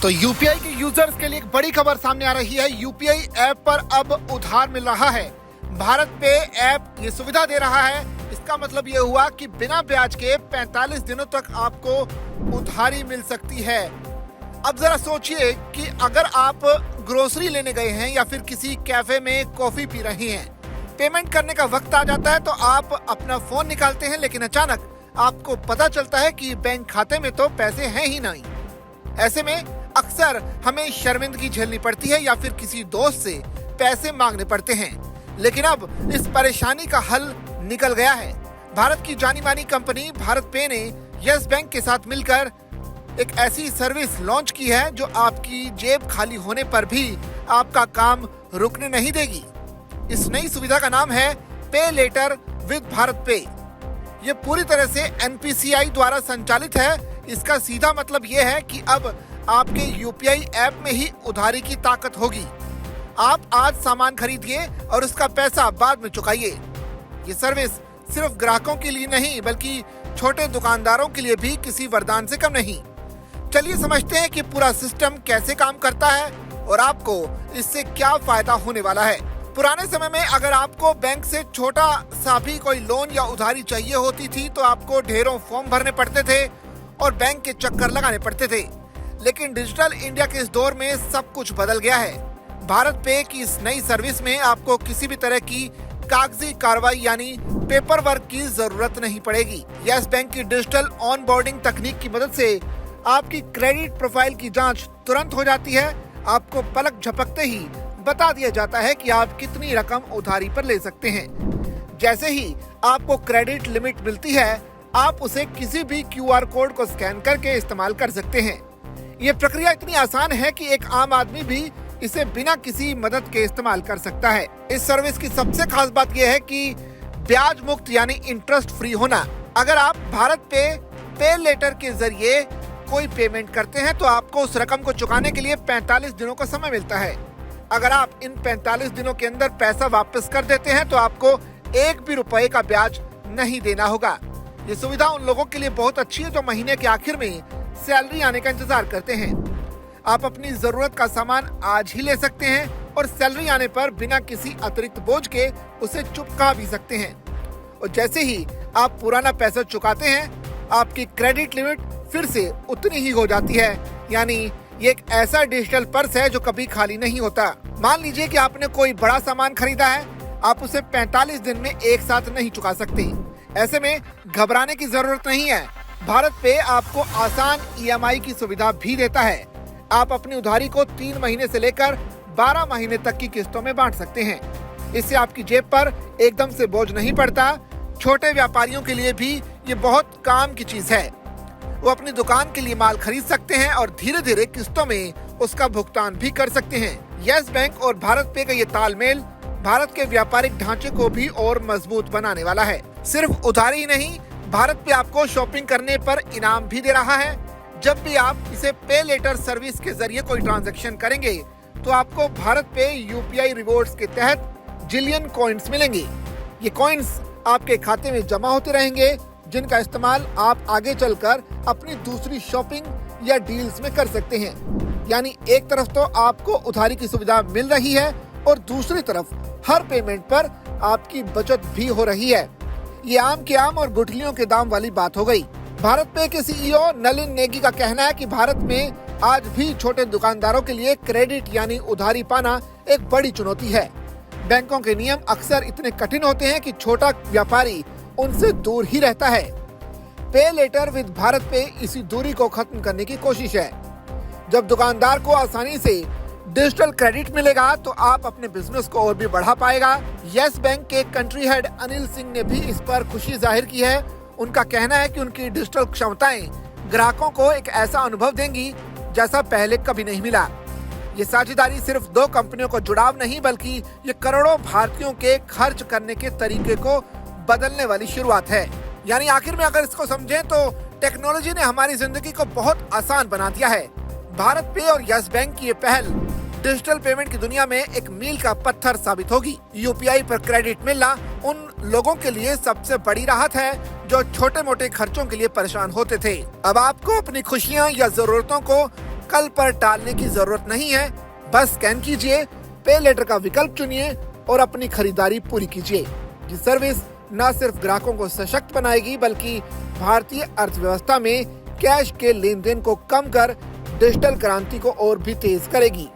तो यूपीआई के यूजर्स के लिए एक बड़ी खबर सामने आ रही है। यूपीआई ऐप पर अब उधार मिल रहा है। भारत पे ऐप ये सुविधा दे रहा है। इसका मतलब ये हुआ कि बिना ब्याज के 45 दिनों तक आपको उधारी मिल सकती है। अब जरा सोचिए कि अगर आप ग्रोसरी लेने गए हैं या फिर किसी कैफे में कॉफी पी रहे हैं, पेमेंट करने का वक्त आ जाता है तो आप अपना फोन निकालते हैं, लेकिन अचानक आपको पता चलता है कि बैंक खाते में तो पैसे हैं ही नहीं। ऐसे में अक्सर हमें शर्मिंदगी झेलनी पड़ती है या फिर किसी दोस्त से पैसे मांगने पड़ते हैं। लेकिन अब इस परेशानी का हल निकल गया है। भारत की जानी मानी कंपनी भारत पे ने यस बैंक के साथ मिलकर एक ऐसी सर्विस लॉन्च की है जो आपकी जेब खाली होने पर भी आपका काम रुकने नहीं देगी। इस नई सुविधा का नाम है पे लेटर विद भारत पे। ये पूरी तरह से एनपीसीआई द्वारा संचालित है। इसका सीधा मतलब ये है कि अब आपके यूपीआई ऐप में ही उधारी की ताकत होगी। आप आज सामान खरीदिए और उसका पैसा बाद में चुकाइए। ये सर्विस सिर्फ ग्राहकों के लिए नहीं बल्कि छोटे दुकानदारों के लिए भी किसी वरदान से कम नहीं। चलिए समझते हैं कि पूरा सिस्टम कैसे काम करता है और आपको इससे क्या फायदा होने वाला है। पुराने समय में अगर आपको बैंक से छोटा सा भी कोई लोन या उधारी चाहिए होती थी तो आपको ढेरों फॉर्म भरने पड़ते थे और बैंक के चक्कर लगाने पड़ते थे। लेकिन डिजिटल इंडिया के इस दौर में सब कुछ बदल गया है। भारत पे की इस नई सर्विस में आपको किसी भी तरह की कागजी कार्रवाई यानी पेपर वर्क की जरूरत नहीं पड़ेगी। यस बैंक की डिजिटल ऑनबोर्डिंग तकनीक की मदद से आपकी क्रेडिट प्रोफाइल की जांच तुरंत हो जाती है। आपको पलक झपकते ही बता दिया जाता है कि आप कितनी रकम उधारी पर ले सकते हैं। जैसे ही आपको क्रेडिट लिमिट मिलती है, आप उसे किसी भी क्यूआर कोड को स्कैन करके इस्तेमाल कर सकते हैं। ये प्रक्रिया इतनी आसान है कि एक आम आदमी भी इसे बिना किसी मदद के इस्तेमाल कर सकता है। इस सर्विस की सबसे खास बात यह है कि ब्याज मुक्त यानी इंटरेस्ट फ्री होना। अगर आप भारत पे लेटर के जरिए कोई पेमेंट करते हैं तो आपको उस रकम को चुकाने के लिए 45 दिनों का समय मिलता है। अगर आप इन 45 दिनों के अंदर पैसा वापस कर देते हैं तो आपको एक भी रुपए का ब्याज नहीं देना होगा। ये सुविधा उन लोगों के लिए बहुत अच्छी है जो महीने के आखिर में सैलरी आने का इंतजार करते हैं। आप अपनी जरूरत का सामान आज ही ले सकते हैं और सैलरी आने पर बिना किसी अतिरिक्त बोझ के उसे चुका भी सकते हैं। और जैसे ही आप पुराना पैसा चुकाते हैं, आपकी क्रेडिट लिमिट फिर से उतनी ही हो जाती है। यानी ये एक ऐसा डिजिटल पर्स है जो कभी खाली नहीं होता। मान लीजिए कि आपने कोई बड़ा सामान खरीदा है, आप उसे 45 दिन में एक साथ नहीं चुका सकते। ऐसे में घबराने की जरूरत नहीं है। भारत पे आपको आसान ईएमआई की सुविधा भी देता है। आप अपनी उधारी को 3 महीने से लेकर 12 महीने तक की किस्तों में बांट सकते हैं। इससे आपकी जेब पर एकदम से बोझ नहीं पड़ता। छोटे व्यापारियों के लिए भी ये बहुत काम की चीज है। वो अपनी दुकान के लिए माल खरीद सकते हैं और धीरे धीरे किस्तों में उसका भुगतान भी कर सकते हैं। यस बैंक और भारत पे का ये तालमेल भारत के व्यापारिक ढांचे को भी और मजबूत बनाने वाला है। सिर्फ उधारी ही नहीं, भारत पे आपको शॉपिंग करने पर इनाम भी दे रहा है। जब भी आप इसे पे लेटर सर्विस के जरिए कोई ट्रांजैक्शन करेंगे तो आपको भारत पे यूपीआई रिवॉर्ड्स के तहत जिलियन कॉइन्स मिलेंगे। ये कॉइन्स आपके खाते में जमा होते रहेंगे, जिनका इस्तेमाल आप आगे चलकर अपनी दूसरी शॉपिंग या डील्स में कर सकते हैं। यानी एक तरफ तो आपको उधारी की सुविधा मिल रही है और दूसरी तरफ हर पेमेंट पर आपकी बचत भी हो रही है। ये आम के आम और गुठलियों के दाम वाली बात हो गई। भारत पे के सीईओ नलिन नेगी का कहना है कि भारत में आज भी छोटे दुकानदारों के लिए क्रेडिट यानी उधारी पाना एक बड़ी चुनौती है। बैंकों के नियम अक्सर इतने कठिन होते हैं कि छोटा व्यापारी उनसे दूर ही रहता है। पे लेटर विद भारत पे इसी दूरी को खत्म करने की कोशिश है। जब दुकानदार को आसानी से डिजिटल क्रेडिट मिलेगा तो आप अपने बिजनेस को और भी बढ़ा पाएगा। यस बैंक के कंट्री हेड अनिल सिंह ने भी इस पर खुशी जाहिर की है। उनका कहना है कि उनकी डिजिटल क्षमताएं ग्राहकों को एक ऐसा अनुभव देंगी जैसा पहले कभी नहीं मिला। ये साझेदारी सिर्फ 2 कंपनियों को जुड़ाव नहीं बल्कि ये करोड़ों भारतीयों के खर्च करने के तरीके को बदलने वाली शुरुआत है। यानी आखिर में अगर इसको समझें तो टेक्नोलॉजी ने हमारी जिंदगी को बहुत आसान बना दिया है। भारत पे और यस बैंक की ये पहल डिजिटल पेमेंट की दुनिया में एक मील का पत्थर साबित होगी। यूपीआई पर क्रेडिट मिलना उन लोगों के लिए सबसे बड़ी राहत है जो छोटे मोटे खर्चों के लिए परेशान होते थे। अब आपको अपनी खुशियाँ या जरूरतों को कल पर टालने की जरूरत नहीं है। बस स्कैन कीजिए, पे लेटर का विकल्प चुनिए और अपनी खरीदारी पूरी कीजिए। ये सर्विस न सिर्फ ग्राहकों को सशक्त बनाएगी बल्कि भारतीय अर्थव्यवस्था में कैश के लेन देन को कम कर डिजिटल क्रांति को और भी तेज करेगी।